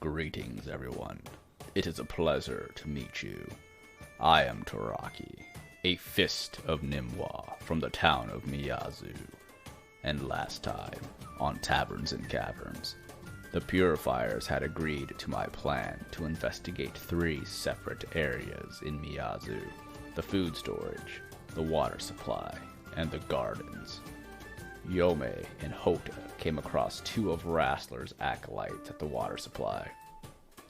Greetings, everyone. It is a pleasure to meet you. I am Toraki, a fist of Nimwa from the town of Miazu. And last time, on Taverns and Caverns, the Purifiers had agreed to my plan to investigate 3 separate areas in Miazu: the food storage, the water supply, and the gardens. Yome and Houta came across 2 of Rassler's acolytes at the water supply.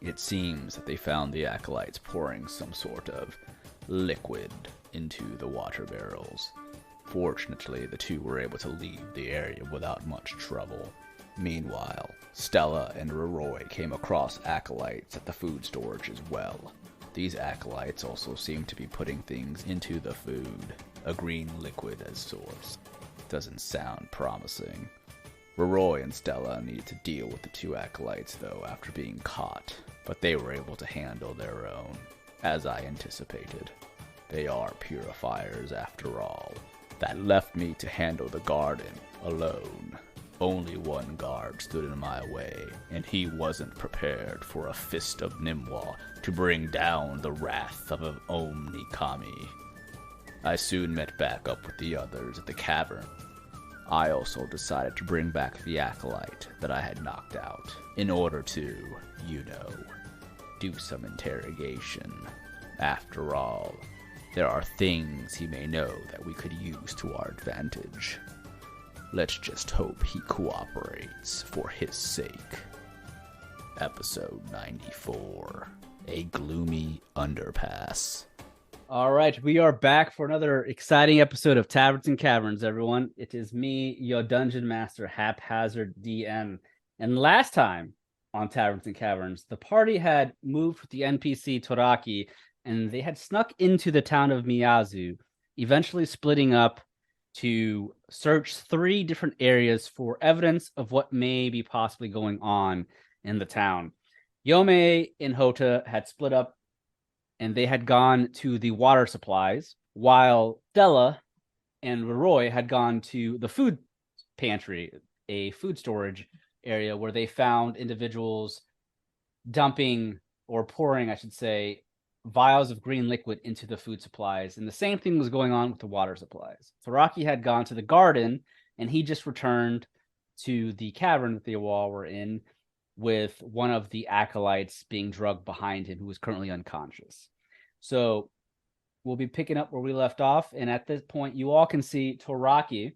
It seems that they found the acolytes pouring some sort of liquid into the water barrels. Fortunately, the 2 were able to leave the area without much trouble. Meanwhile, Stella and Roroi came across acolytes at the food storage as well. These acolytes also seem to be putting things into the food, a green liquid as source. Doesn't sound promising. Roroi and Stella need to deal with the 2 acolytes, though, after being caught, but they were able to handle their own, as I anticipated. They are purifiers, after all. That left me to handle the garden alone. Only one guard stood in my way, and he wasn't prepared for a fist of Nimwa to bring down the wrath of an Omni Kami. I soon met back up with the others at the cavern. I also decided to bring back the acolyte that I had knocked out, in order to, do some interrogation. After all, there are things he may know that we could use to our advantage. Let's just hope he cooperates for his sake. Episode 94, A Gloomy Underpass. All right, we are back for another exciting episode of Taverns and Caverns, everyone. It is me, your Dungeon Master, HaphazardDM. And last time on Taverns and Caverns, the party had moved with the NPC Toraki, and they had snuck into the town of Miazu, eventually splitting up to search 3 different areas for evidence of what may be possibly going on in the town. Yome and Houta had split up, and they had gone to the water supplies, while Stella and Roroi had gone to the food pantry, a food storage area where they found individuals dumping, or pouring, I should say, vials of green liquid into the food supplies. And the same thing was going on with the water supplies. Toraki had gone to the garden, and he just returned to the cavern that they all were in, with one of the acolytes being drugged behind him, who is currently unconscious. So we'll be picking up where we left off. And at this point, you all can see Toraki.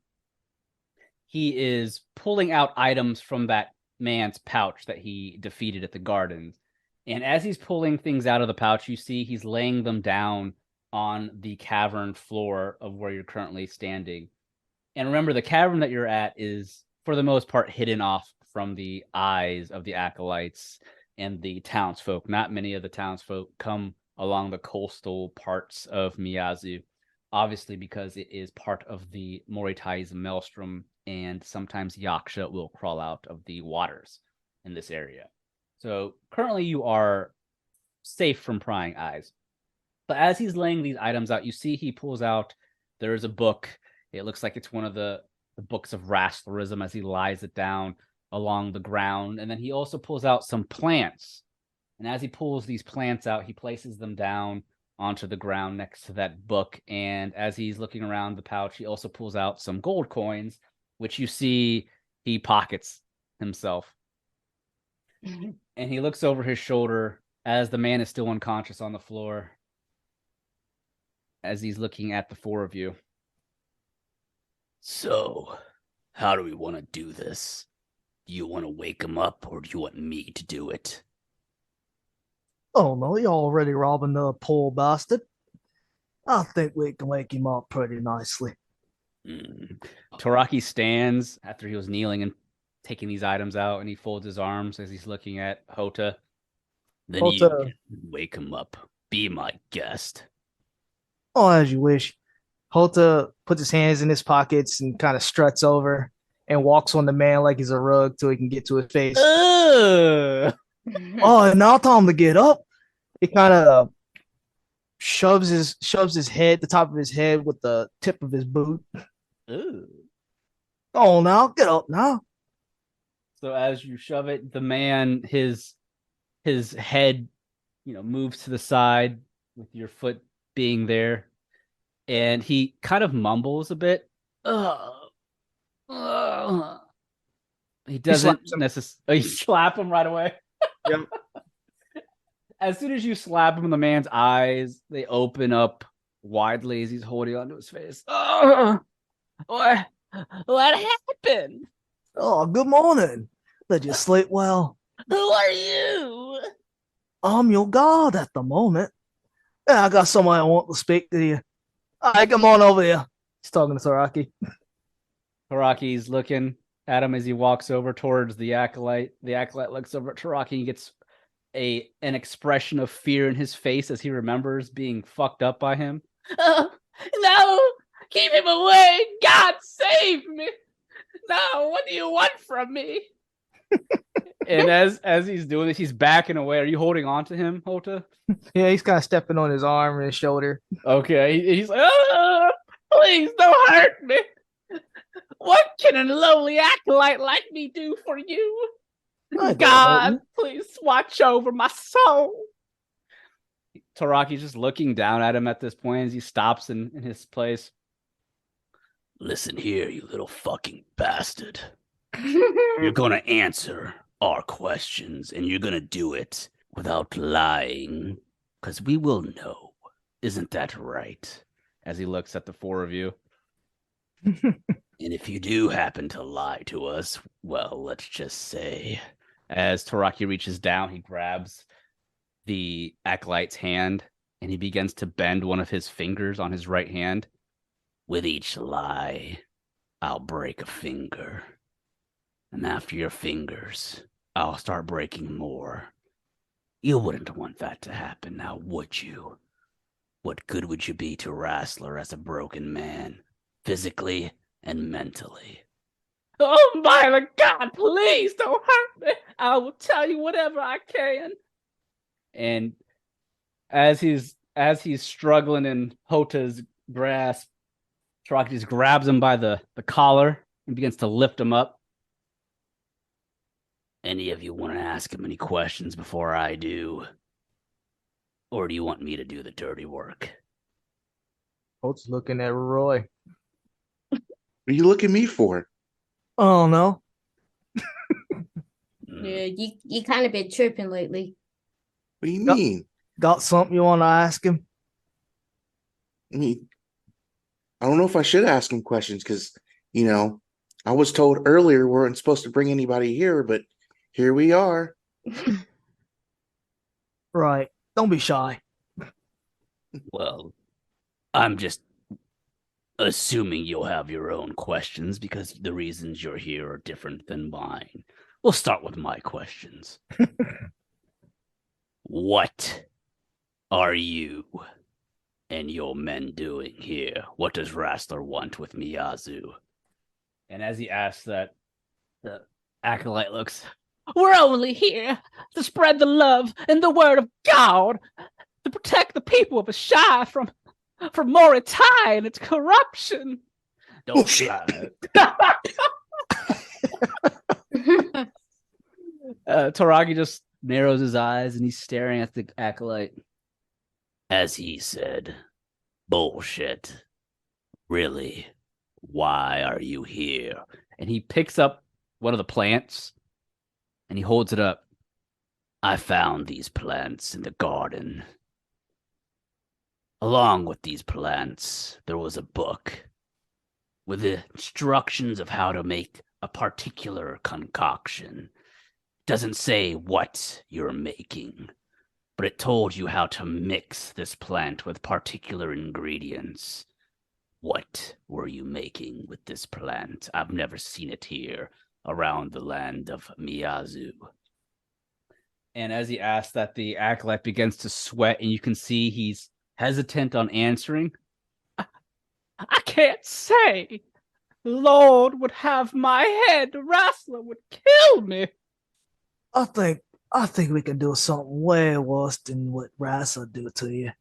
He is pulling out items from that man's pouch that he defeated at the gardens. And as he's pulling things out of the pouch, you see he's laying them down on the cavern floor of where you're currently standing. And remember, the cavern that you're at is, for the most part, hidden off from the eyes of the acolytes and the townsfolk. Not many of the townsfolk come along the coastal parts of Miazu, obviously because it is part of the Moritai's maelstrom, and sometimes Yaksha will crawl out of the waters in this area. So currently you are safe from prying eyes. But as he's laying these items out, you see he pulls out, there is a book. It looks like it's one of the books of Rasslerism, as he lies it down along the ground. And then he also pulls out some plants. And as he pulls these plants out, he places them down onto the ground next to that book. And as he's looking around the pouch, he also pulls out some gold coins, which you see he pockets himself. And he looks over his shoulder as the man is still unconscious on the floor, as he's looking at the 4 of you. So, how do we want to do this? Do you want to wake him up, or do you want me to do it? Oh no, you're already robbing the poor bastard. I think we can wake him up pretty nicely. Toraki stands after he was kneeling and taking these items out, and he folds his arms as he's looking at Houta. Then Houta. you can wake him up. Be my guest. Oh, as you wish. Houta puts his hands in his pockets and kind of struts over and walks on the man like he's a rug till he can get to his face. Oh, now tell him to get up. He kind of shoves his head, the top of his head, with the tip of his boot. Ooh. Oh, now get up now. So as you shove it, the man, his his head, moves to the side with your foot being there, and he kind of mumbles a bit. He doesn't necessarily. You slap him right away. Yep. As soon as you slap him, the man's eyes they open up widely as he's holding onto his face. What happened? Oh, good morning. Did you sleep well? Who are you? I'm your guard at the moment. Yeah, I got somebody I want to speak to you. All right, come on over here. He's talking to Toraki. Toraki's looking at him as he walks over towards the acolyte. The acolyte looks over at Toraki and gets an expression of fear in his face as he remembers being fucked up by him. No! Keep him away! God save me! No, what do you want from me? And as he's doing this, he's backing away. Are you holding on to him, Houta? Yeah, he's kind of stepping on his arm and his shoulder. Okay, he's like, Please don't hurt me! What can a lowly acolyte like me do for you? God, please watch over my soul. Toraki's just looking down at him at this point as he stops in his place. Listen here, you little fucking bastard. You're gonna answer our questions, and you're gonna do it without lying, because we will know. Isn't that right? As he looks at the four of you. And if you do happen to lie to us, well, let's just say... As Toraki reaches down, he grabs the acolyte's hand, and he begins to bend one of his fingers on his right hand. With each lie, I'll break a finger. And after your fingers, I'll start breaking more. You wouldn't want that to happen now, would you? What good would you be to Wrestler as a broken man, physically and mentally? Oh my God, please don't hurt me. I will tell you whatever I can. And as he's struggling in Hota's grasp, Toraki just grabs him by the collar and begins to lift him up. Any of you want to ask him any questions before I do? Or do you want me to do the dirty work? Hota's looking at Roy. What are you looking at me for? Oh, no. Yeah, you kind of been tripping lately. What do you mean? Got something you want to ask him? I mean, I don't know if I should ask him questions because, I was told earlier we weren't supposed to bring anybody here, but here we are. Right. Don't be shy. Well, I'm just assuming you'll have your own questions because the reasons you're here are different than mine. We'll start with my questions. What are you and your men doing here? What does Wrestler want with Miazu? And as he asks that, the acolyte looks, we're only here to spread the love and the word of God, to protect the people of Ashai from Moritai and its corruption. Don't shit. Toraki just narrows his eyes and he's staring at the acolyte. As he said, bullshit. Really? Why are you here? And he picks up one of the plants and he holds it up. I found these plants in the garden. Along with these plants, there was a book with the instructions of how to make a particular concoction. It doesn't say what you're making, but it told you how to mix this plant with particular ingredients. What were you making with this plant? I've never seen it here around the land of Miazu. And as he asks that, the acolyte begins to sweat, and you can see he's hesitant on answering. I can't say. Lord would have my head. The wrestler would kill me. I think we can do something way worse than what Wrestler do to you.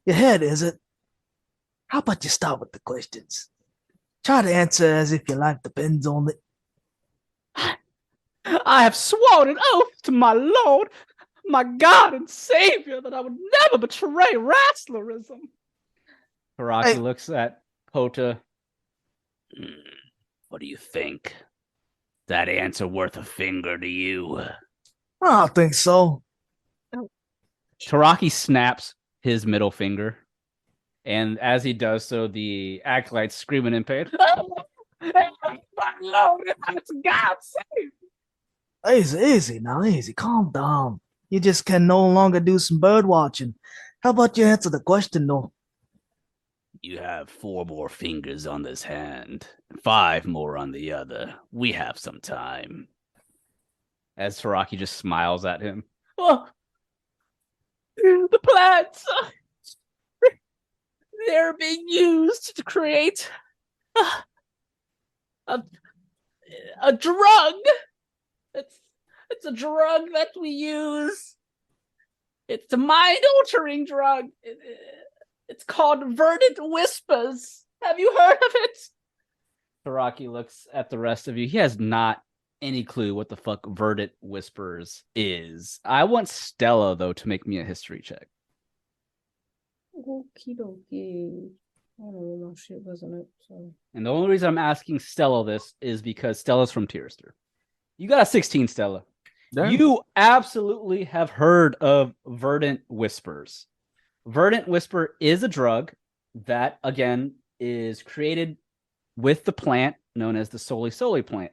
Your head, is it? How about you start with the questions? Try to answer as if your life depends on it. I have sworn an oath to my lord. my God and Savior that I would never betray Rasslerism. Toraki looks at Houta. What do you think? That answer worth a finger to you? I don't think so. Toraki snaps his middle finger, and as he does so, the acolyte's screaming in pain. It's God's sake! Easy now, easy. Calm down. You just can no longer do some bird watching. How about you answer the question, though? You have 4 more fingers on this hand, and 5 more on the other. We have some time. As Toraki just smiles at him. Oh, the plants! They're being used to create a drug. It's a drug that we use. It's a mind-altering drug. It's called Verdant Whispers. Have you heard of it? Toraki looks at the rest of you. He has not any clue what the fuck Verdant Whispers is. I want Stella, though, to make me a history check. Okie dokie. I don't know my shit, wasn't it? So. And the only reason I'm asking Stella this is because Stella's from Tirister. You got a 16, Stella. Damn. You absolutely have heard of Verdant Whispers. Verdant Whisper is a drug that, again, is created with the plant known as the Soli Soli plant.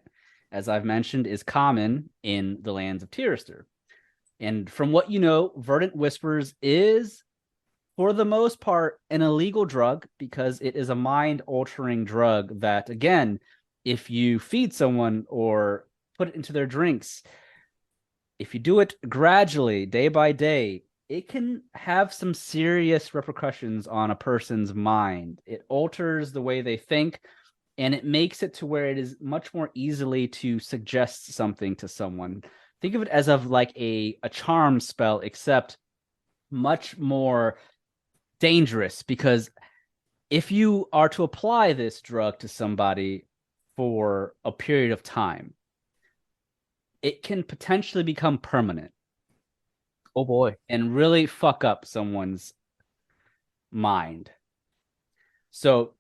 As I've mentioned, is common in the lands of Tirister. And from what you know, Verdant Whispers is, for the most part, an illegal drug because it is a mind-altering drug that, again, if you feed someone or put it into their drinks, if you do it gradually, day by day, it can have some serious repercussions on a person's mind. It alters the way they think, and it makes it to where it is much more easily to suggest something to someone. Think of it as of like a charm spell, except much more dangerous, because if you are to apply this drug to somebody for a period of time, it can potentially become permanent. Oh boy. And really fuck up someone's mind. So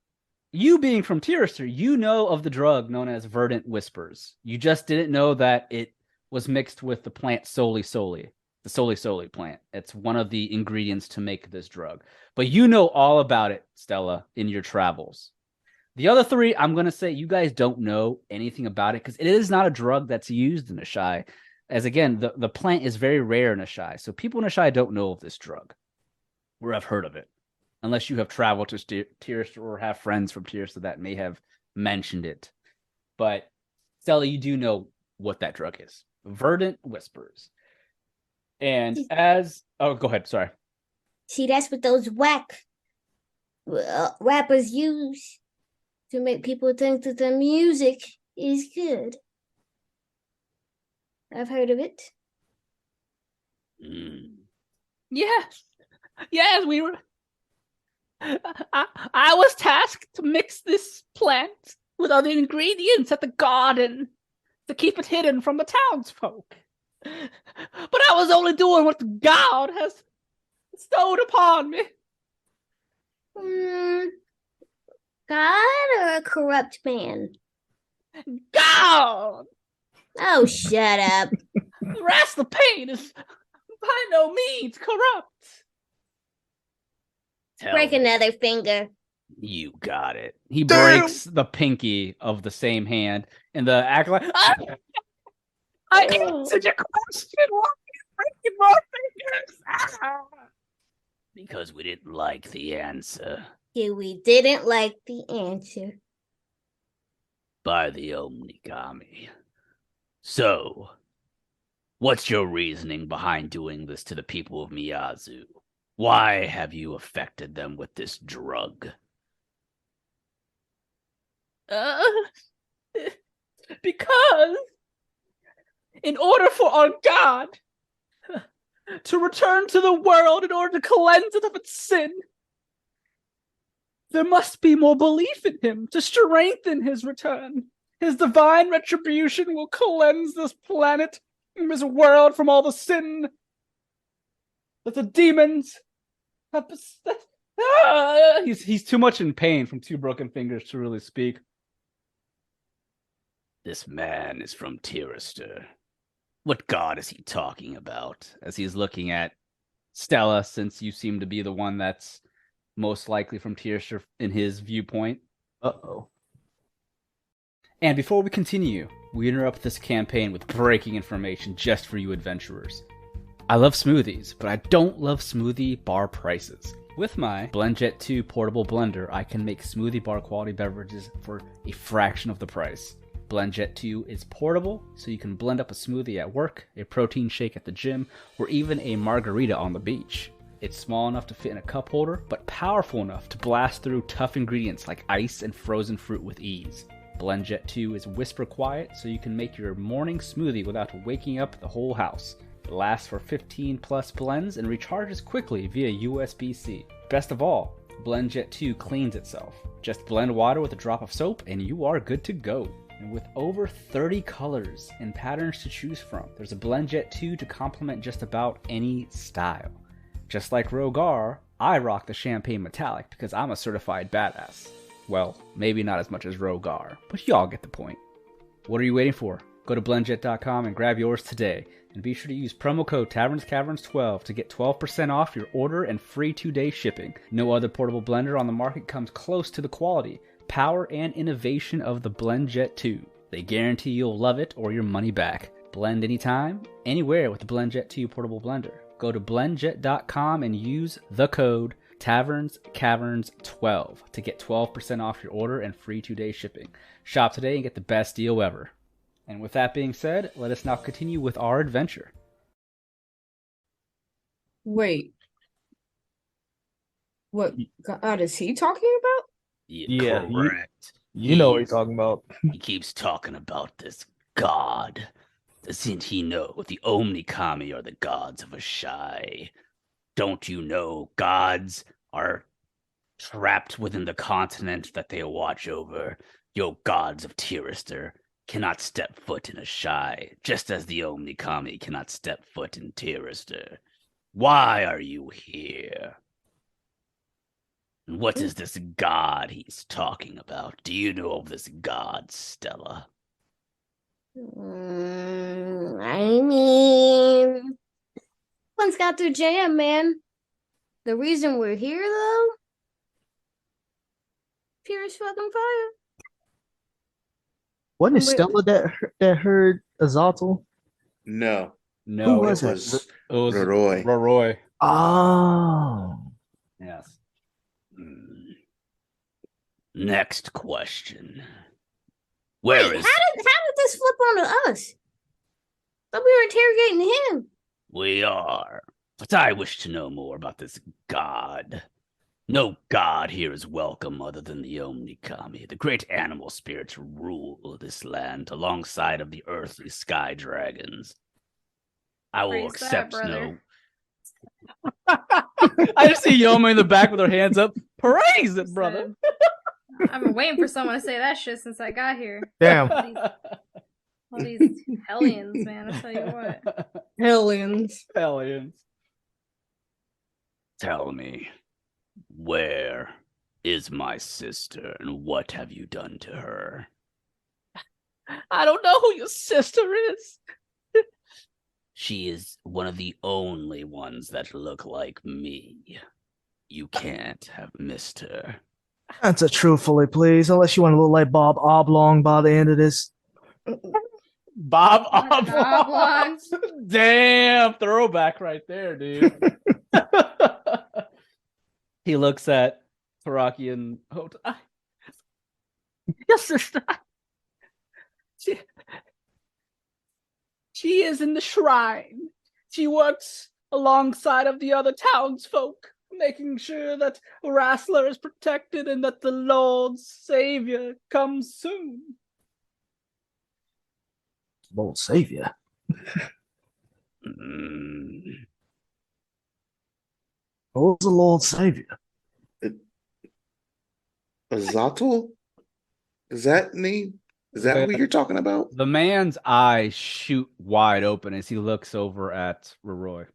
you being from Tirister, you know of the drug known as Verdant Whispers. You just didn't know that it was mixed with the plant Soli Soli, the Soli Soli plant. It's one of the ingredients to make this drug. But you know all about it, Stella, in your travels. The other 3, I'm going to say you guys don't know anything about it because it is not a drug that's used in Ashai. As again, the plant is very rare in Ashai. So people in Ashai don't know of this drug or have heard of it unless you have traveled to Tirister or have friends from Tirister that may have mentioned it. But Stella, you do know what that drug is. Verdant Whispers. And as... Oh, go ahead. Sorry. See, that's what those whack rappers use to make people think that the music is good. I've heard of it. Yes, we were. I was tasked to mix this plant with other ingredients at the garden to keep it hidden from the townsfolk. But I was only doing what God has bestowed upon me. God or a corrupt man? God! Oh, shut up. Wrestle Pain is by no means corrupt. Break another finger. You got it. He breaks the pinky of the same hand, and the acolyte. I answered your question. Why are you breaking more fingers? Because we didn't like the answer. Yeah, we didn't like the answer. By the Omnikami. So, what's your reasoning behind doing this to the people of Miazu? Why have you affected them with this drug? Because in order for our God to return to the world, in order to cleanse it of its sin, there must be more belief in him to strengthen his return. His divine retribution will cleanse this planet and this world from all the sin That's the demons. He's too much in pain from two broken fingers to really speak. This man is from Tirister. What god is he talking about? As he's looking at Stella, since you seem to be the one that's most likely from Tirister in his viewpoint. Uh-oh. And before we continue, we interrupt this campaign with breaking information just for you adventurers. I love smoothies, but I don't love smoothie bar prices. With my BlendJet 2 portable blender, I can make smoothie bar quality beverages for a fraction of the price. BlendJet 2 is portable, so you can blend up a smoothie at work, a protein shake at the gym, or even a margarita on the beach. It's small enough to fit in a cup holder, but powerful enough to blast through tough ingredients like ice and frozen fruit with ease. BlendJet 2 is whisper quiet, so you can make your morning smoothie without waking up the whole house. It lasts for 15 plus blends and recharges quickly via USB-C. Best of all, BlendJet 2 cleans itself. Just blend water with a drop of soap and you are good to go. And with over 30 colors and patterns to choose from, there's a BlendJet 2 to complement just about any style. Just like Rogar, I rock the Champagne Metallic because I'm a certified badass. Well, maybe not as much as Rogar, but y'all get the point. What are you waiting for? Go to blendjet.com and grab yours today. And be sure to use promo code TavernsCaverns12 to get 12% off your order and free 2-day shipping. No other portable blender on the market comes close to the quality, power, and innovation of the BlendJet 2. They guarantee you'll love it or your money back. Blend anytime, anywhere with the BlendJet 2 portable blender. Go to blendjet.com and use the code TavernsCaverns12 to get 12% off your order and free 2-day shipping. Shop today and get the best deal ever. And with that being said, let us now continue with our adventure. Wait. What god is he talking about? Yeah, Correct. You know what he's talking about. He keeps talking about this god. Doesn't he know the Omnikami are the gods of Ashai? Don't you know gods are trapped within the continent that they watch over? Yo, gods of Tirister cannot step foot in Ashai, just as the Omnikami cannot step foot in Tirister. Why are you here? And what is this god he's talking about? Do you know of this god, Stella? I mean, once got through jam, man. The reason we're here, though, Purest fucking Fire. Wasn't it Wait. Stella that heard Azaltal? No, No, Who was it it? was It was Roroi. Roroi. Oh. Yes. Next question. Wait, Where how is did this flip onto us? Thought we were interrogating him. we are? But I wish to know more about this god. No god here is welcome other than the Omnikami. The great animal spirits rule this land alongside of the earthly sky dragons. I will Praise that, accept brother. I just see Yome in the back with her hands up. Praise it, brother. I've been waiting for someone to say that shit since I got here. Damn. All these hellions, man. I tell you what. Hellions. Hellions. Tell me, where is my sister and what have you done to her? I don't know who your sister is. She is one of the only ones that look like me. You can't have missed her. Answer truthfully, please, unless you want to look like Bob Oblong by the end of this. Bob Bob Oblong. Damn, throwback right there, dude. He looks at Toraki and Houta. Your sister. She is in the shrine. She works alongside of the other townsfolk, making sure that Wrestler is protected and that the Lord's Savior comes soon. Lord Savior. Who's the Lord Savior? Azaltal? Is that name? Is that what you're talking about? The man's eyes shoot wide open as he looks over at Roroi.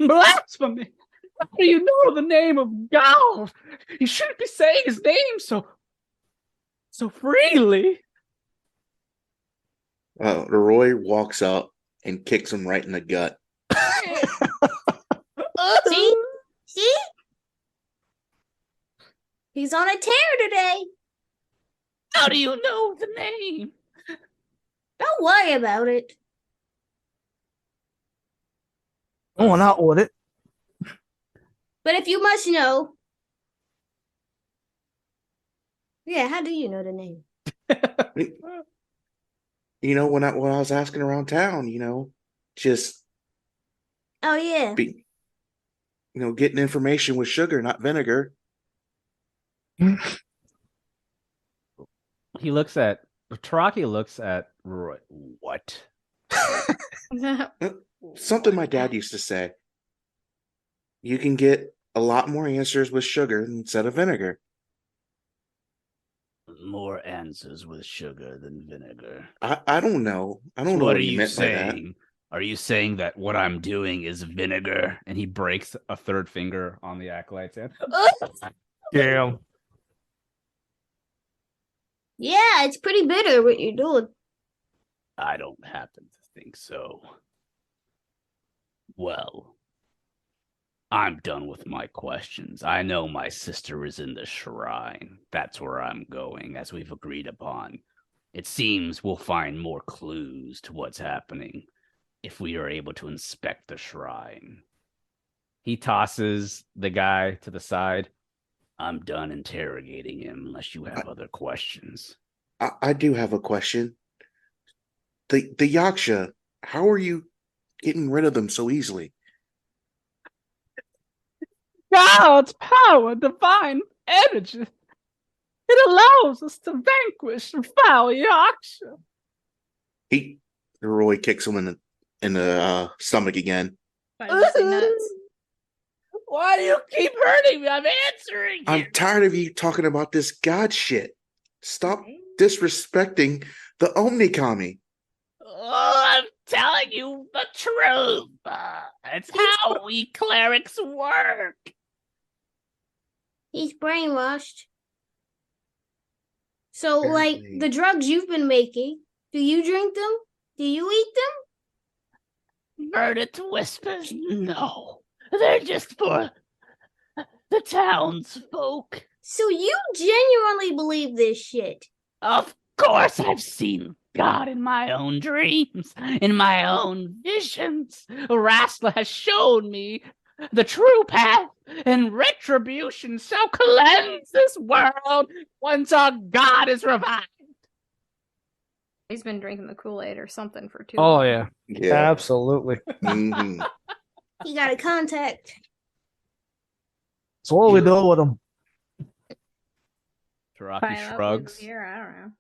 Blasphemy! How do you know the name of God? You shouldn't be saying his name so freely. Roroi walks up and kicks him right in the gut. See? See? He's on a tear today. How do you know the name? Don't worry about it. Oh, not with it. But if you must know. Yeah, how do you know the name? When I was asking around town, just Oh, yeah. getting information with sugar, not vinegar. Toraki looks at Roy. What? Something my dad used to say. You can get a lot more answers with sugar instead of vinegar. More answers with sugar than vinegar. I don't know. I don't know What what are he you meant by that. saying? Are you saying that what I'm doing is vinegar? And he breaks a third finger on the acolyte's hand. Damn. Yeah, it's pretty bitter what you're doing. I don't happen to think so. Well, I'm done with my questions. I know my sister is in the shrine. That's where I'm going, as we've agreed upon. It seems we'll find more clues to what's happening if we are able to inspect the shrine. He tosses the guy to the side. I'm done interrogating him unless you have other questions. I do have a question. The Yaksha, how are you getting rid of them so easily? God's power, divine energy. It allows us to vanquish the foul Yaksha. Roy kicks him in the stomach again. Nuts. Why do you keep hurting me? I'm answering you. I'm tired of you talking about this God shit. Stop disrespecting the Omnikami. Oh, I'm telling you the truth. It's how we clerics work. He's brainwashed. So, Apparently. the drugs you've been making, do you drink them? Do you eat them? Verdant whispers, no. They're just for the townsfolk. So you genuinely believe this shit? Of course I've seen God in my own dreams, in my own visions. Rastla has shown me the true path, and retribution shall cleanse this world once our God is revived. He's been drinking the Kool-Aid or something for too Oh long. yeah, Yeah. absolutely. Mhm. He got a contact. So what we doing with them? Toraki Pile up shrugs. over here, I don't know.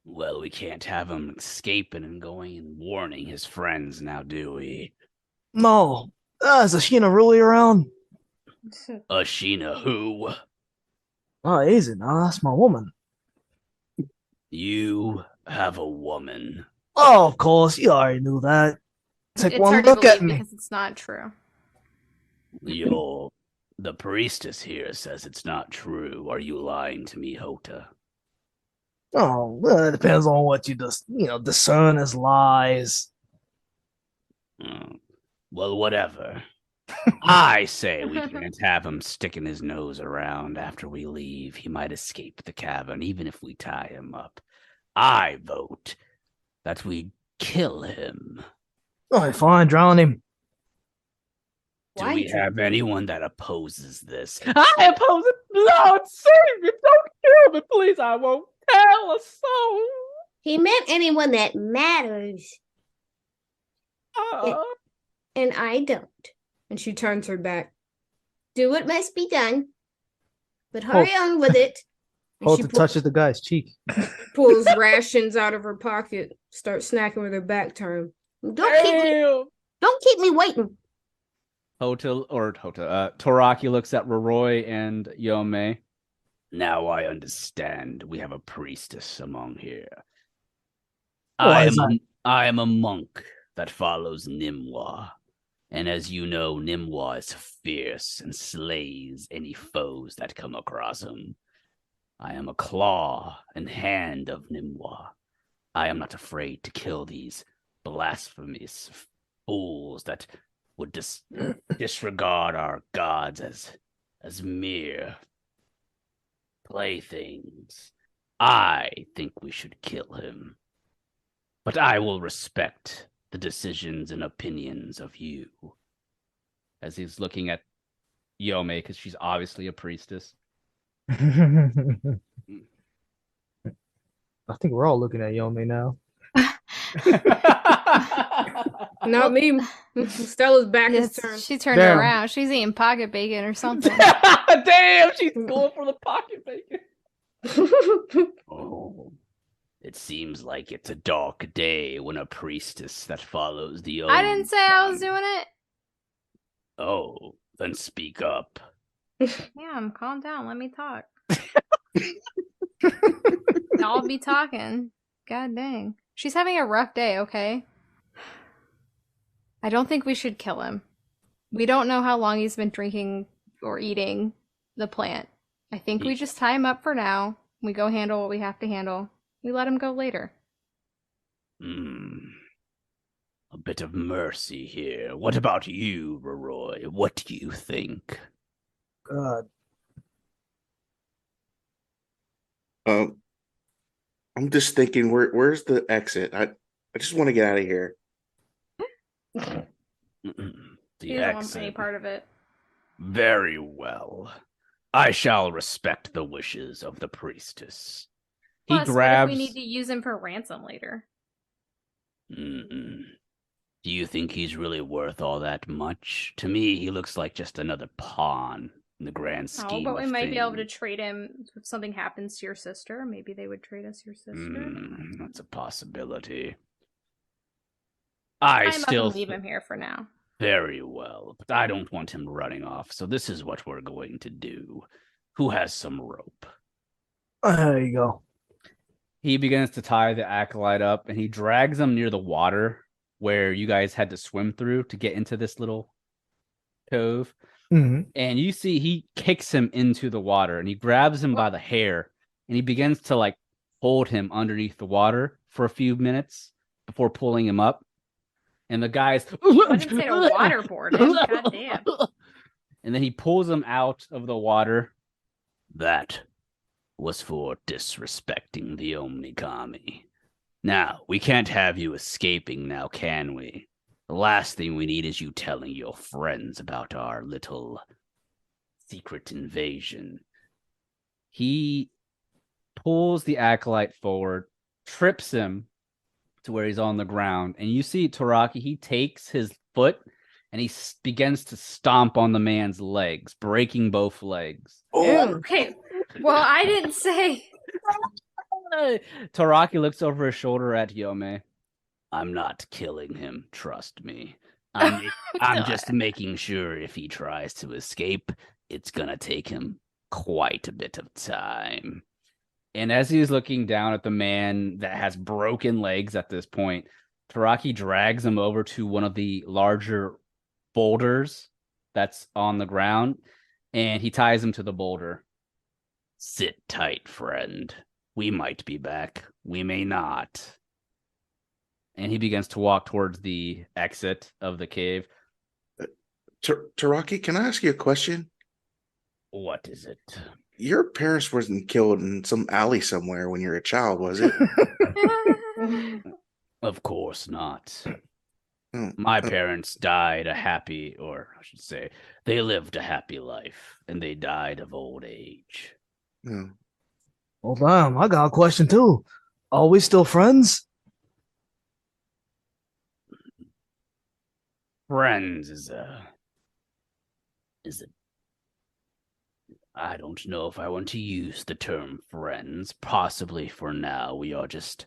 Well, we can't have him escaping and going and warning his friends now, do we? No, is Ashina really around? Ashina who? Oh, easy. No, that's my woman. You have a woman. Oh, of course, you already knew that. Take It's one hard to look at believe me. because it's not true. The priestess here says it's not true. Are you lying to me, Houta? Oh, well, it depends on what you just, discern as lies. Well, whatever. I say we can't have him sticking his nose around after we leave. He might escape the cavern, even if we tie him up. I vote that we kill him. All right, fine, drown him. Do Why we do- have anyone that opposes this? I oppose it. Lord, save me. Don't kill me, please. I won't tell a soul. He meant anyone that matters, and I don't. And she turns her back. Do what must be done, but hurry on with it. And she Houta touches the guy's cheek. pulls rations out of her pocket, starts snacking with her back turned. Don't keep me waiting. Toraki looks at Roroi and Yome. Now I understand we have a priestess among here. Why I is am a monk that follows Nimwa. And as you know, Nimwa is fierce and slays any foes that come across him. I am a claw and hand of Nimwa. I am not afraid to kill these blasphemous fools that would disregard our gods as mere playthings. I think we should kill him. But I will respect the decisions and opinions of you. As he's looking at Yome, because she's obviously a priestess. I think we're all looking at Yome now. Not me. Stella's back is Yes, turned. she turned Damn. around. She's eating pocket bacon or something. Damn, she's going for the pocket bacon. Oh, it seems like it's a dark day when a priestess that follows the I didn't say I was Omicron- doing it. Oh, then speak up. Yeah, calm down. Let me talk. I'll be talking. God dang. She's having a rough day, okay? I don't think we should kill him. We don't know how long he's been drinking or eating the plant. I think we just tie him up for now. We go handle what we have to handle. We let him go later. A bit of mercy here. What about you, Roroi? What do you think? God. I'm just thinking, where's the exit? I just want to get out of here. He The doesn't want exit. any part of it. Very well. I shall respect the wishes of the priestess. He Plus, grabs. what if we need to use him for ransom later? Mm-mm. Do you think he's really worth all that much? To me, he looks like just another pawn in the grand Oh, scheme but we of might be able to things. trade him if something happens to your sister. Maybe they would trade us your sister. That's a possibility. Tie I him still up and leave him here for now. Very well, but I don't want him running off, so this is what we're going to do. Who has some rope? There you go. He begins to tie the acolyte up, and he drags him near the water where you guys had to swim through to get into this little cove. Mhm. And you see he kicks him into the water, and he grabs him by the hair, and he begins to like hold him underneath the water for a few minutes before pulling him up. And the guy's I didn't say to waterboard him. God damn. And then he pulls him out of the water. That was for disrespecting the Omnikami. Now, we can't have you escaping now, can we? The last thing we need is you telling your friends about our little secret invasion. He pulls the acolyte forward, trips him to where he's on the ground, and you see Toraki, he takes his foot and he begins to stomp on the man's legs, breaking both legs. Okay. Well, I didn't say. Toraki looks over his shoulder at Yome. I'm not killing him, trust me. I'm just making sure if he tries to escape, it's gonna take him quite a bit of time. And as he's looking down at the man that has broken legs at this point, Toraki drags him over to one of the larger boulders that's on the ground, and he ties him to the boulder. Sit tight, friend. We might be back. We may not. And he begins to walk towards the exit of the cave. Toraki, can I ask you a question? What is it? Your parents wasn't killed in some alley somewhere when you were a child, was it? Of course not. Oh, My parents died a happy, or I should say, they lived a happy life, and they died of old age. oh. Well, damn, I got a question too. Are we still friends? Friends is I don't know if I want to use the term friends. Possibly for now, we are just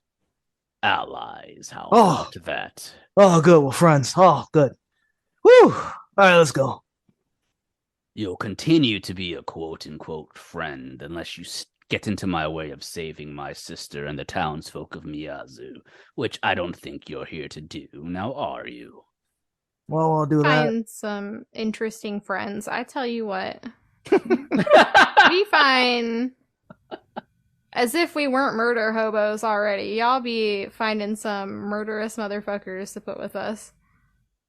allies. How Oh. about that? Oh, good. We're friends. Oh, good. Woo! All right, let's go. You'll continue to be a quote-unquote friend unless you get into my way of saving my sister and the townsfolk of Miazu, which I don't think you're here to do. Now, are you? Well, we'll do that. Find some interesting friends. I tell you what. We find, as if we weren't murder hobos already, y'all be finding some murderous motherfuckers to put with us.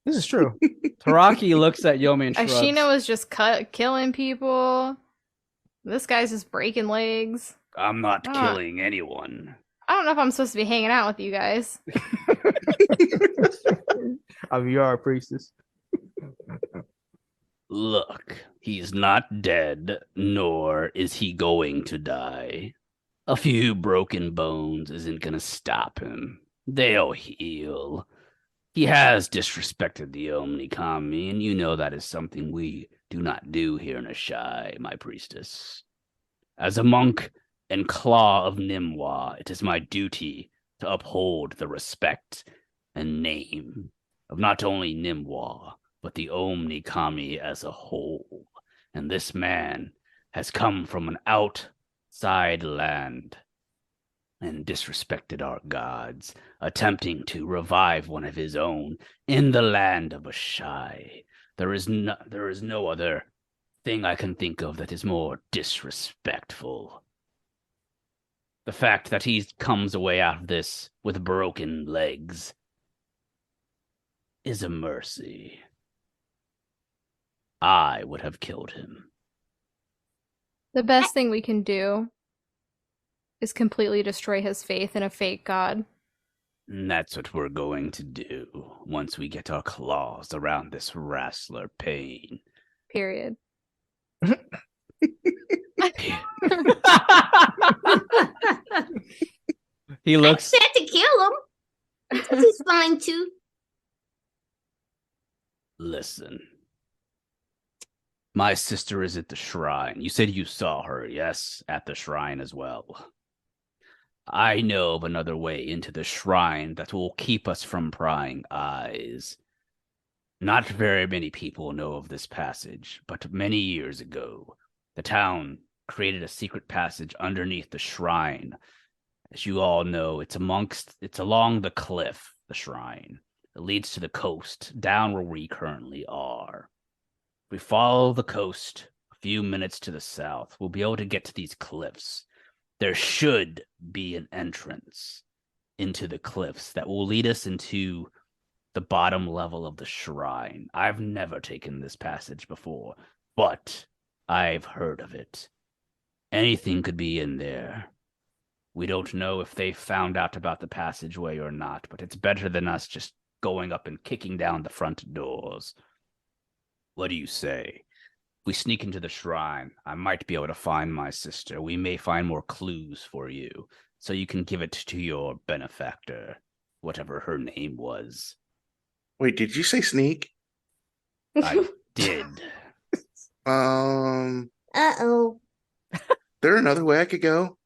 This is true. Toraki looks at Yome and shrugs. Ashina was just killing people. This guy's just breaking legs. I'm not Ah. killing anyone. I don't know if I'm supposed to be hanging out with you guys. I mean, you are a priestess. Look, he's not dead, nor is he going to die. A few broken bones isn't gonna stop him. They'll heal. He has disrespected the Omnikami, and you know that is something we do not do here in Ashai, my priestess. As a monk and claw of Nimwa, it is my duty to uphold the respect and name of not only Nimwa, but the Omnikami as a whole. And this man has come from an outside land and disrespected our gods, attempting to revive one of his own in the land of Ashai. There is no other thing I can think of that is more disrespectful. The fact that he comes away out of this with broken legs is a mercy. I would have killed him. The best thing we can do is completely destroy his faith in a fake god. And that's what we're going to do once we get our claws around this wrestler Pain. Period. He I looks. said to kill him. He's fine too. Listen. My sister is at the shrine. You said you saw her, yes? At the shrine as well. I know of another way into the shrine that will keep us from prying eyes. Not very many people know of this passage, but many years ago, the town created a secret passage underneath the shrine. As you all know, it's along the cliff, the shrine. It leads to the coast, down where we currently are. If we follow the coast a few minutes to the south, we'll be able to get to these cliffs. There should be an entrance into the cliffs that will lead us into the bottom level of the shrine. I've never taken this passage before, but I've heard of it. Anything could be in there. We don't know if they found out about the passageway or not, but it's better than us just going up and kicking down the front doors. What do you say? If we sneak into the shrine, I might be able to find my sister. We may find more clues for you, so you can give it to your benefactor, whatever her name was. Wait, did you say sneak? I did. Uh-oh. There another way I could go?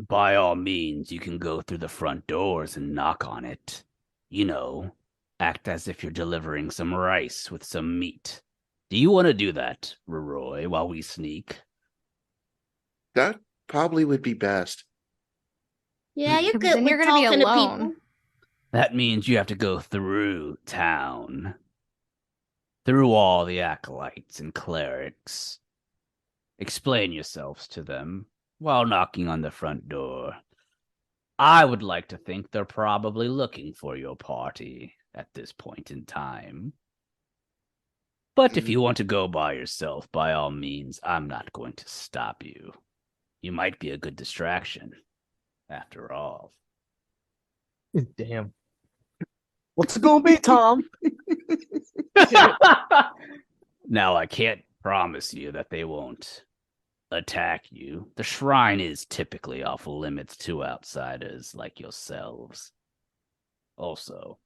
By all means, you can go through the front doors and knock on it. You know, act as if you're delivering some rice with some meat. Do you want to do that, Roroi, while we sneak? That probably would be best. Yeah, you're But good then with you're gonna be talking to alone. people. That means you have to go through town. Through all the acolytes and clerics. Explain yourselves to them while knocking on the front door. I would like to think they're probably looking for your party at this point in time. But if you want to go by yourself, by all means, I'm not going to stop you. You might be a good distraction, after all. Damn. What's it gonna be, Tom? Now, I can't promise you that they won't attack you. The shrine is typically off limits to outsiders like yourselves. Also,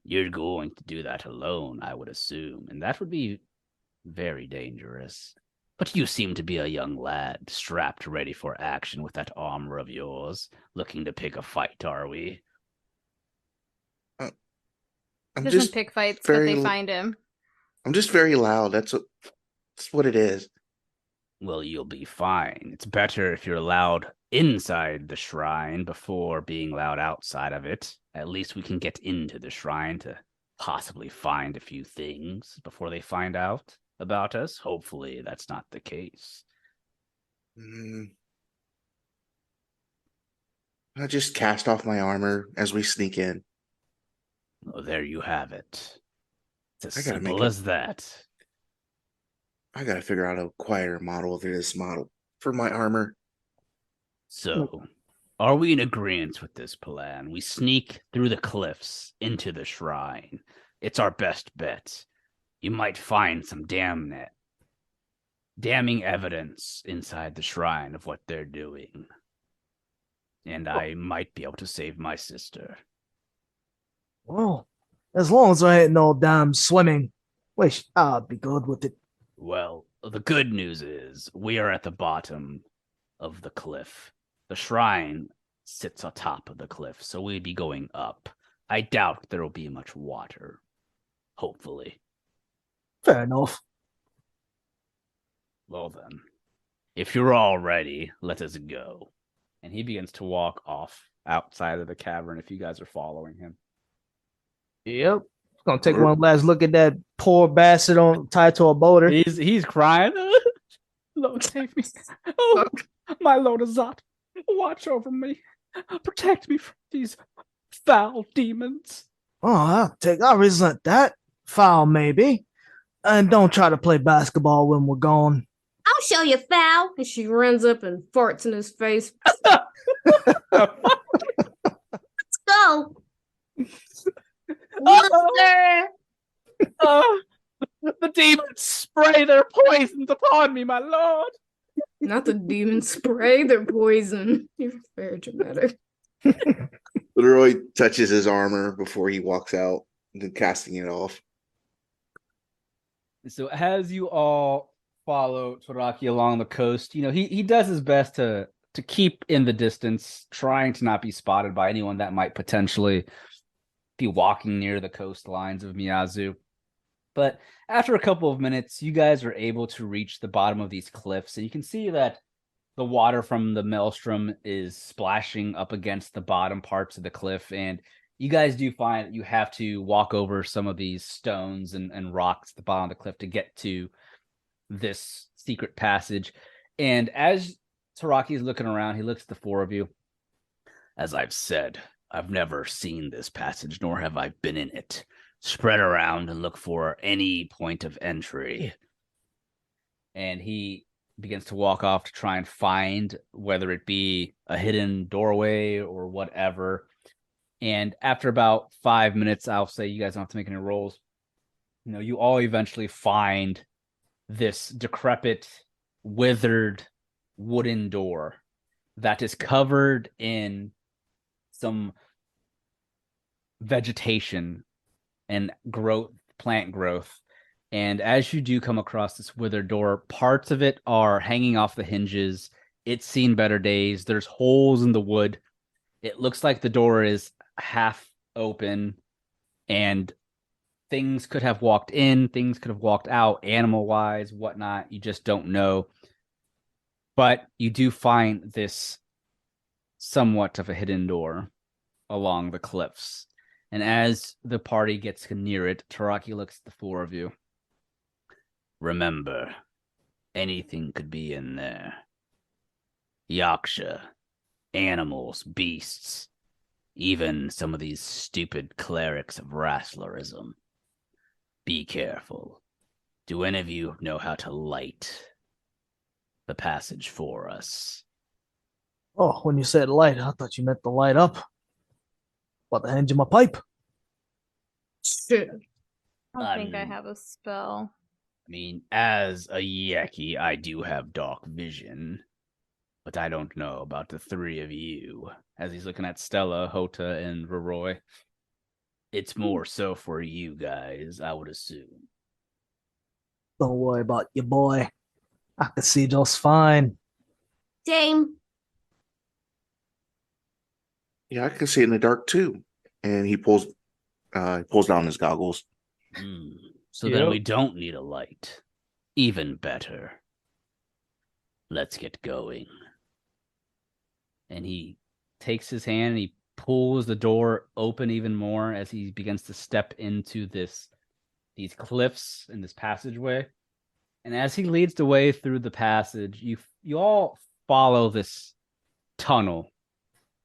you're going to do that alone, I would assume, and that would be very dangerous. But you seem to be a young lad, strapped ready for action with that armor of yours, looking to pick a fight, are we? I'm Doesn't just pick fights, very but they l- find him. I'm just very loud. That's what it is. Well, you'll be fine. It's better if you're loud inside the shrine before being loud outside of it. At least we can get into the shrine to possibly find a few things before they find out about us. Hopefully that's not the case. I just cast off my armor as we sneak in. Oh, there you have it. It's as I gotta simple make as that. I gotta figure out a quieter model than this model for my armor. So, are we in agreement with this plan? We sneak through the cliffs into the shrine. It's our best bet. You might find some damning evidence inside the shrine of what they're doing. And I might be able to save my sister. Well, as long as I ain't no damn swimming, wish I'd be good with it. Well, the good news is we are at the bottom of the cliff. The shrine sits atop of the cliff, so we'd be going up. I doubt there will be much water. Hopefully. Fair enough. Well then, if you're all ready, let us go. And he begins to walk off outside of the cavern if you guys are following him. Yep. Gonna take one last look at that poor bastard on tied to a boulder. He's crying. Lord, save me. Oh, my Lord Azat, watch over me. Protect me from these foul demons. Oh, I resent that. Foul, maybe. And don't try to play basketball when we're gone. I'll show you, foul. And she runs up and farts in his face. Let's go. Loser. The demons spray their poisons upon me, my lord. Not the demon spray, they're poison. You're very dramatic. Leroy touches his armor before he walks out, then casting it off. So as you all follow Toraki along the coast, he does his best to keep in the distance, trying to not be spotted by anyone that might potentially be walking near the coastlines of Miazu. But after a couple of minutes, you guys are able to reach the bottom of these cliffs, and you can see that the water from the maelstrom is splashing up against the bottom parts of the cliff, and you guys do find that you have to walk over some of these stones and rocks at the bottom of the cliff to get to this secret passage. And as Toraki is looking around, he looks at the four of you. As I've said, I've never seen this passage, nor have I been in it. Spread around and look for any point of entry. And he begins to walk off to try and find whether it be a hidden doorway or whatever. And after about 5 minutes, I'll say you guys don't have to make any rolls. You all eventually find this decrepit, withered wooden door that is covered in some vegetation and plant growth. And as you do come across this withered door, parts of it are hanging off the hinges. It's seen better days. There's holes in the wood. It looks like the door is half open, and things could have walked in, things could have walked out, animal-wise, whatnot. You just don't know. But you do find this somewhat of a hidden door along the cliffs. And as the party gets near it, Toraki looks at the four of you. Remember, anything could be in there. Yaksha, animals, beasts, even some of these stupid clerics of Rasslerism. Be careful. Do any of you know how to light the passage for us? Oh, when you said light, I thought you meant the light up. What, the hinge of my pipe? Shit. I don't think I have a spell. I mean, as a Yeki, I do have dark vision, but I don't know about the three of you. As he's looking at Stella, Houta, and Roroi. It's more so for you guys, I would assume. Don't worry about your boy. I can see just fine. Same. Yeah, I can see it in the dark too. And he pulls down his goggles. So then we don't need a light. Even better. Let's get going. And he takes his hand and he pulls the door open even more as he begins to step into these cliffs in this passageway. And as he leads the way through the passage, you all follow this tunnel.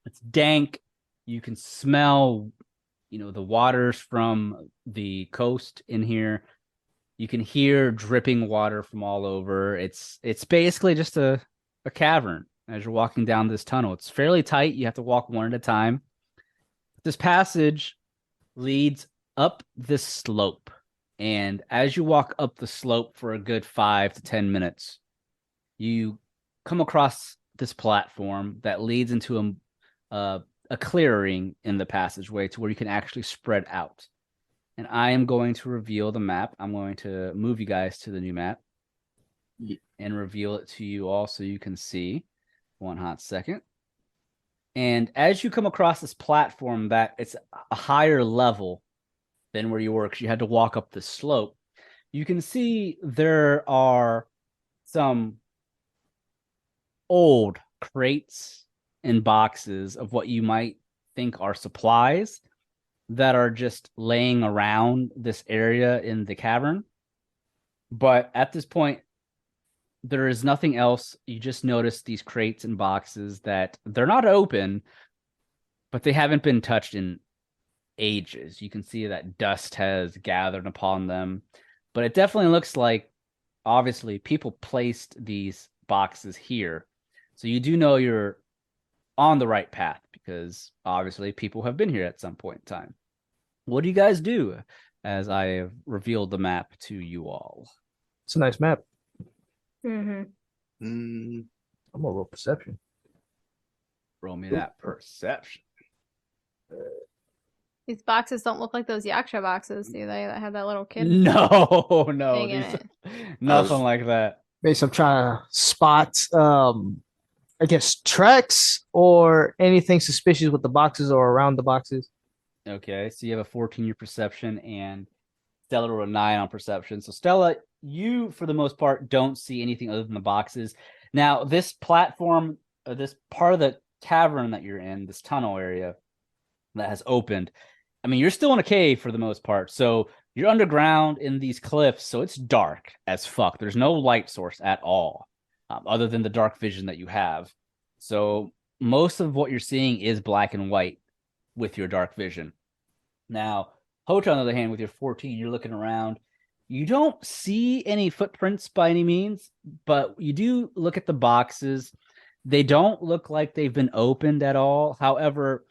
It's dank. You can smell, the waters from the coast in here. You can hear dripping water from all over. It's basically just a cavern as you're walking down this tunnel. It's fairly tight. You have to walk one at a time. This passage leads up this slope. And as you walk up the slope for a good 5 to 10 minutes, you come across this platform that leads into a clearing in the passageway to where you can actually spread out. And I am going to reveal the map. I'm going to move you guys to the new map and reveal it to you all so you can see. One hot second. And as you come across this platform that it's a higher level than where you were, because you had to walk up the slope, you can see there are some old crates and boxes of what you might think are supplies that are just laying around this area in the cavern. But at this point, there is nothing else. You just notice these crates and boxes that they're not open, but they haven't been touched in ages. You can see that dust has gathered upon them, but it definitely looks like, obviously, people placed these boxes here. So you do know you're on the right path because obviously people have been here at some point in time. What do you guys do as I have revealed the map to you all? It's a nice map. Mm-hmm. Mm, I'm gonna roll perception. Roll me that perception. These boxes don't look like those Yaksha boxes, do they? That had that little kid No, thing in these- it. nothing like that. Basically, I'm trying to spot, I guess, tracks or anything suspicious with the boxes or around the boxes. Okay, so you have a 14-year perception, and Stella rolled a 9 on perception. So Stella, you, for the most part, don't see anything other than the boxes. Now, this platform, this part of the cavern that you're in, this tunnel area that has opened, I mean, you're still in a cave for the most part. So you're underground in these cliffs, so it's dark as fuck. There's no light source at all, other than the dark vision that you have. So most of what you're seeing is black and white with your dark vision. Now, Houta, on the other hand, with your 14, you're looking around. You don't see any footprints by any means, but you do look at the boxes. They don't look like they've been opened at all. However,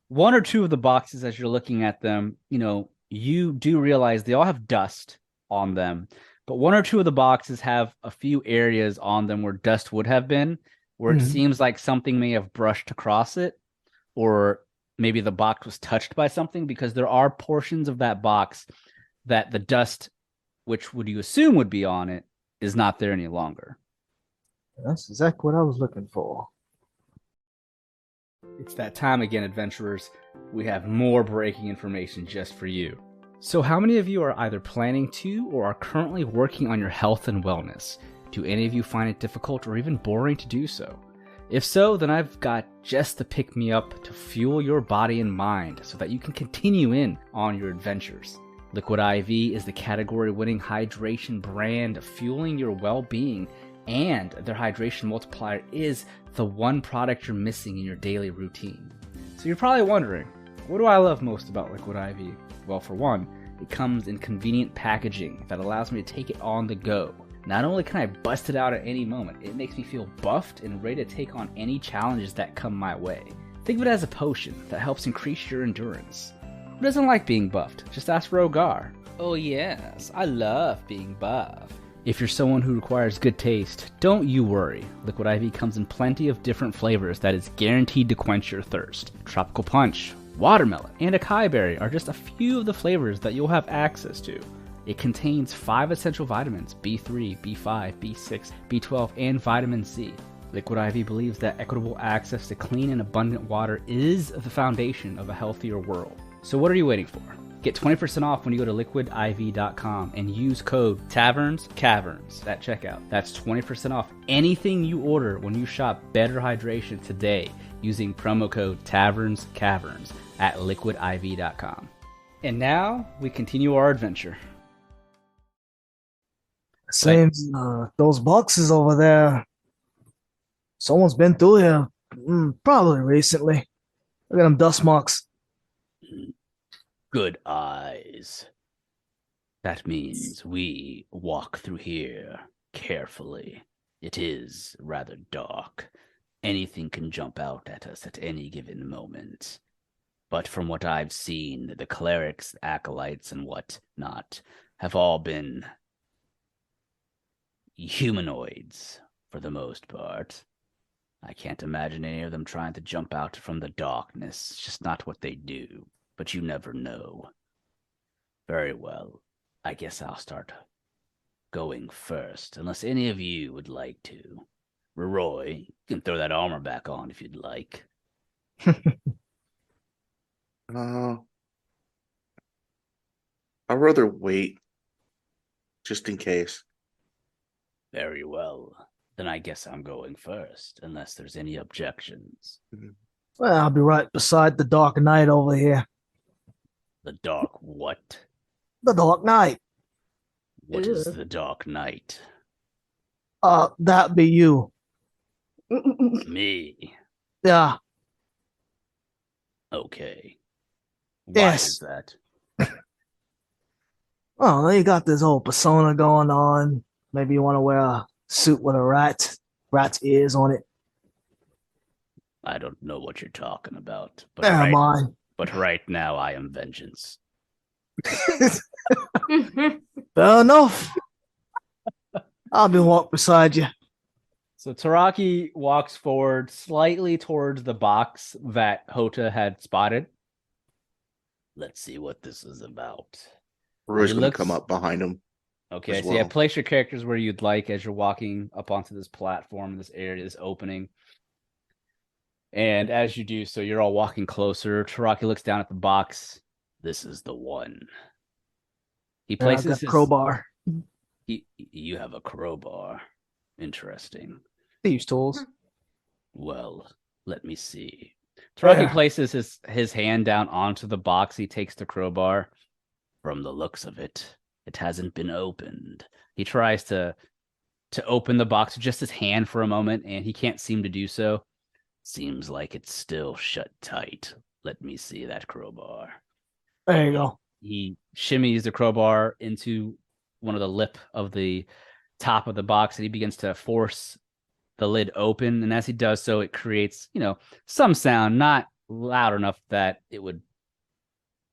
one or two of the boxes, as you're looking at them, you do realize they all have dust on them. But one or two of the boxes have a few areas on them where dust would have been, where it seems like something may have brushed across it, or maybe the box was touched by something, because there are portions of that box that the dust, which would you assume would be on it, is not there any longer. That's exactly what I was looking for. It's that time again, adventurers. We have more breaking information just for you. So how many of you are either planning to or are currently working on your health and wellness? Do any of you find it difficult or even boring to do so? If so, then I've got just the pick-me-up to fuel your body and mind so that you can continue in on your adventures. Liquid IV is the category-winning hydration brand fueling your well-being, and their hydration multiplier is the one product you're missing in your daily routine. So you're probably wondering, what do I love most about Liquid IV? Well, for one, it comes in convenient packaging that allows me to take it on the go. Not only can I bust it out at any moment, it makes me feel buffed and ready to take on any challenges that come my way. Think of it as a potion that helps increase your endurance. Who doesn't like being buffed? Just ask Rogar. Oh yes, I love being buffed. If you're someone who requires good taste, don't you worry. Liquid IV comes in plenty of different flavors that is guaranteed to quench your thirst. Tropical Punch, Watermelon, and Acai Berry are just a few of the flavors that you'll have access to. It contains 5 essential vitamins, B3, B5, B6, B12, and vitamin C. Liquid IV believes that equitable access to clean and abundant water is the foundation of a healthier world. So what are you waiting for? Get 20% off when you go to liquidiv.com and use code TavernsCaverns at checkout. That's 20% off anything you order when you shop Better Hydration today using promo code TavernsCaverns at liquidiv.com. And now we continue our adventure. Seems those boxes over there. Someone's been through here, probably recently. Look at them dust marks. Good eyes. That means we walk through here carefully. It is rather dark. Anything can jump out at us at any given moment. But from what I've seen, the clerics, acolytes, and what not have all been humanoids for the most part. I can't imagine any of them trying to jump out from the darkness. It's just not what they do. But you never know. Very well. I guess I'll start going first, unless any of you would like to. Roroi, you can throw that armor back on if you'd like. I'd rather wait, just in case. Very well. Then I guess I'm going first, unless there's any objections. Well, I'll be right beside the Dark Knight over here. The Dark what? The Dark Knight. What is the Dark Knight? That be you. Me. Yeah. Okay. Why Yes. is that? Oh, you got this whole persona going on. Maybe you want to wear a suit with a rat's ears on it. I don't know what you're talking about. But Never mind. But right now I am vengeance. Fair enough. I'll be walk beside you. So Toraki walks forward slightly towards the box that Houta had spotted. Let's see what this is about. Roy's He going to looks- come up behind him. Okay, as so yeah, well. place your characters where you'd like as you're walking up onto this platform, this area, this opening. And as you do so, you're all walking closer. Toraki looks down at the box. This is the one. He And I've places got his crowbar. You have a crowbar. Interesting. Thieves' tools. Well, let me see. Toraki Yeah. places his hand down onto the box. He takes the crowbar. From the looks of it, it hasn't been opened. He tries to open the box with just his hand for a moment, and he can't seem to do so. Seems like it's still shut tight. Let me see that crowbar. There you go. He shimmies the crowbar into one of the lip of the top of the box, and he begins to force the lid open. And as he does so, it creates, some sound, not loud enough that it would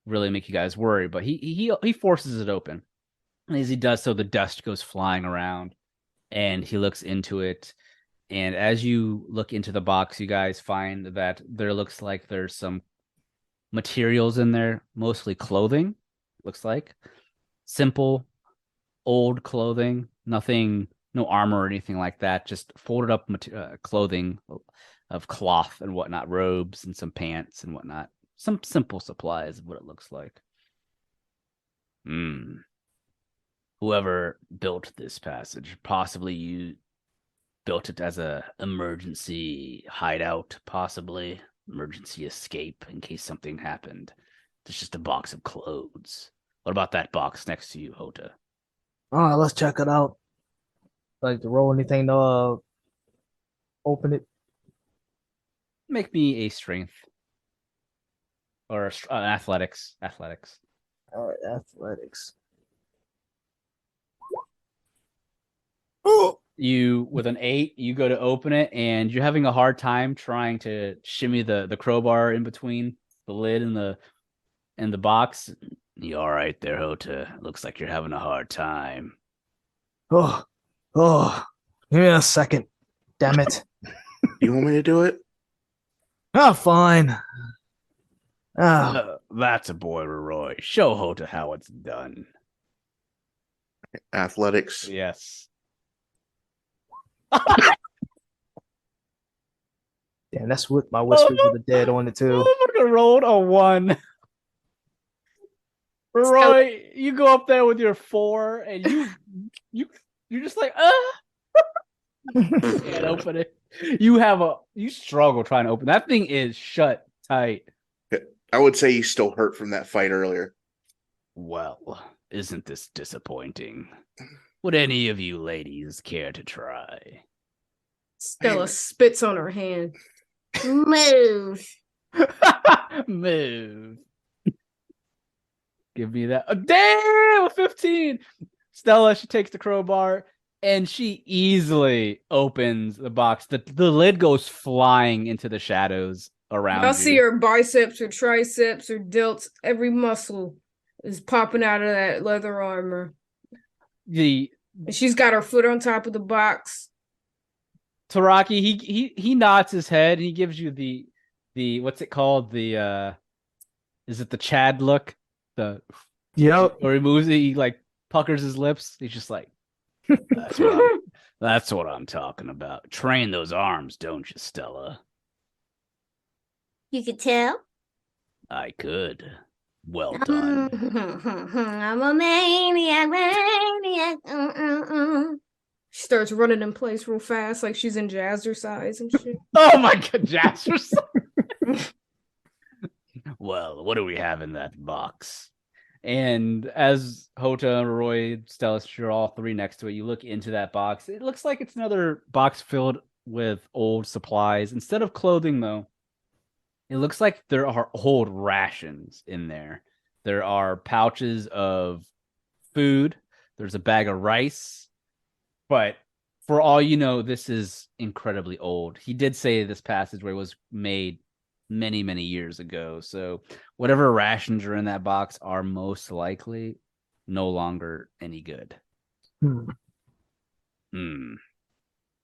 really make you guys worry, but he forces it open. And as he does so, the dust goes flying around, and he looks into it. And as you look into the box, you guys find that there looks like there's some materials in there, mostly clothing, looks like. Simple, old clothing, nothing, no armor or anything like that, just folded up clothing of cloth and whatnot, robes and some pants and whatnot. Some simple supplies of what it looks like. Whoever built this passage, possibly you built it as a emergency hideout, possibly emergency escape in case something happened. It's just a box of clothes. What about that box next to you, Houta? All right, let's check it out. Like to roll anything to open it. Make me a strength or athletics. All right, athletics. Oh, You with an 8, you go to open it, and you're having a hard time trying to shimmy the crowbar in between the lid and the box. You all right there, Houta? Looks like you're having a hard time. oh, give me a second. Damn it. You want me to do it? Oh, fine. Ah, That's a boy, Roroi. Show Houta how it's done. Athletics. Yes. damn, that's with my whispers of the dead on it too. Motherfucker rolled a 1. Roy, you go up there with your 4, and you're just like, can't open it. You struggle trying to open that thing. Is shut tight. I would say he's still hurt from that fight earlier. Well, isn't this disappointing? Would any of you ladies care to try? Stella spits on her hand. Move. Move. Give me that. Oh, damn, a 15. Stella, she takes the crowbar and she easily opens the box. The lid goes flying into the shadows around. I'll see her biceps or triceps or delts. Every muscle is popping out of that leather armor. And she's got her foot on top of the box. Toraki, he nods his head. He gives you the what's it called? The is it the Chad look? Or he moves it, he like puckers his lips. He's just like, that's what I'm talking about. Train those arms, don't you, Stella? You could tell. I could. Well done. I'm a maniac. She starts running in place real fast, like she's in jazzercise and shit. Oh my god, jazzercise. Well, what do we have in that box? And as Houta, Roy, Stella, you're all 3 next to it, you look into that box. It looks like it's another box filled with old supplies. Instead of clothing, though, it looks like there are old rations in there. There are pouches of food. There's a bag of rice. But for all you know, this is incredibly old. He did say this passageway was made many, many years ago. So whatever rations are in that box are most likely no longer any good.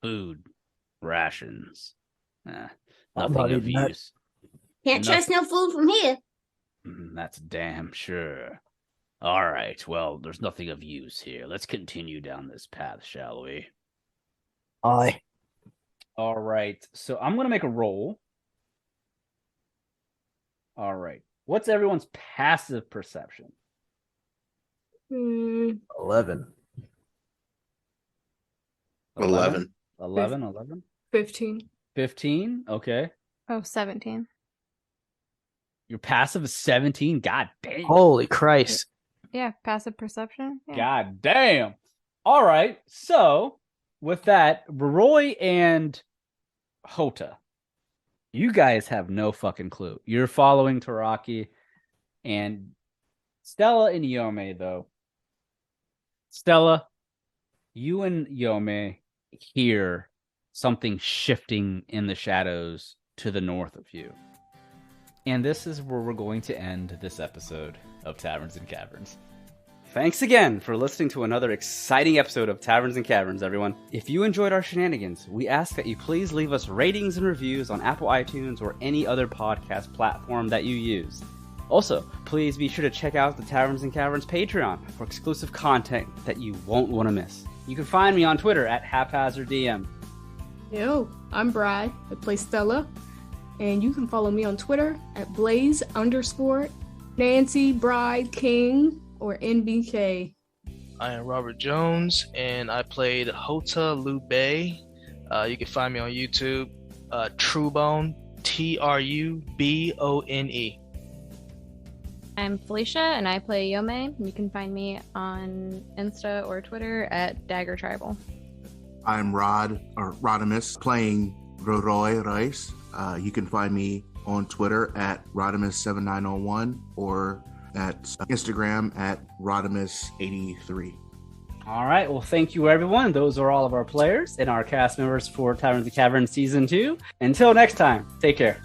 Food. Rations. Nothing of use. Can't trust no food from here. That's damn sure. All right, well, there's nothing of use here. Let's continue down this path, shall we? Aye. All right, so I'm going to make a roll. All right. What's everyone's passive perception? 11. 11. 15. 15? Okay. Oh, 17. Your passive is 17? God damn. Holy Christ. Yeah, passive perception. Yeah. God damn. All right. So, with that, Roroi and Houta, you guys have no fucking clue. You're following Toraki, and Stella and Yome, though. Stella, you and Yome hear something shifting in the shadows to the north of you. And this is where we're going to end this episode of Taverns and Caverns. Thanks again for listening to another exciting episode of Taverns and Caverns, everyone. If you enjoyed our shenanigans, we ask that you please leave us ratings and reviews on Apple iTunes or any other podcast platform that you use. Also, please be sure to check out the Taverns and Caverns Patreon for exclusive content that you won't want to miss. You can find me on Twitter at HaphazardDM. Yo, I'm Brad. I play Stella. And you can follow me on Twitter at Blaze_Nancy Bride King or NBK. I am Robert Jones, and I played Houta Liu-bei. You can find me on YouTube, Trubone, Trubone. I'm Felicia, and I play Yome. You can find me on Insta or Twitter at daggertribal. I'm Rodimus, playing Roroi Royce. You can find me on Twitter at Rodimus7901 or at Instagram at Rodimus83. All right. Well, thank you, everyone. Those are all of our players and our cast members for Taverns and Caverns Season 2. Until next time, take care.